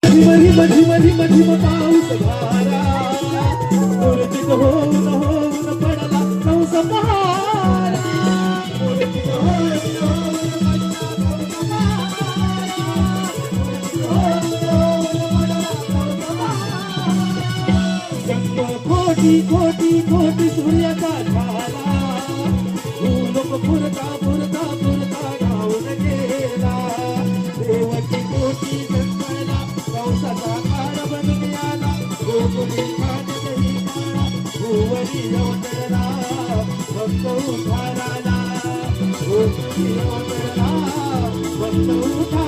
झिम झिम झिम झिम पाऊस धारा मूर्तीत होऊन होऊन पडला कंस पहारा मूर्तीत होऊन होऊन पडला कंस कोटी कोटी कोटी सूर्याचा झाला लोक फुरता फुरता फुरता धावून गेला देवाची कोटी संकळला पावसाचा काळ बनून आला गोकुळी खाण्यातही काळा भुवरी अवतरला भक्त उद्धाराला गोकुळी अवतरला भक्त उद्धाराला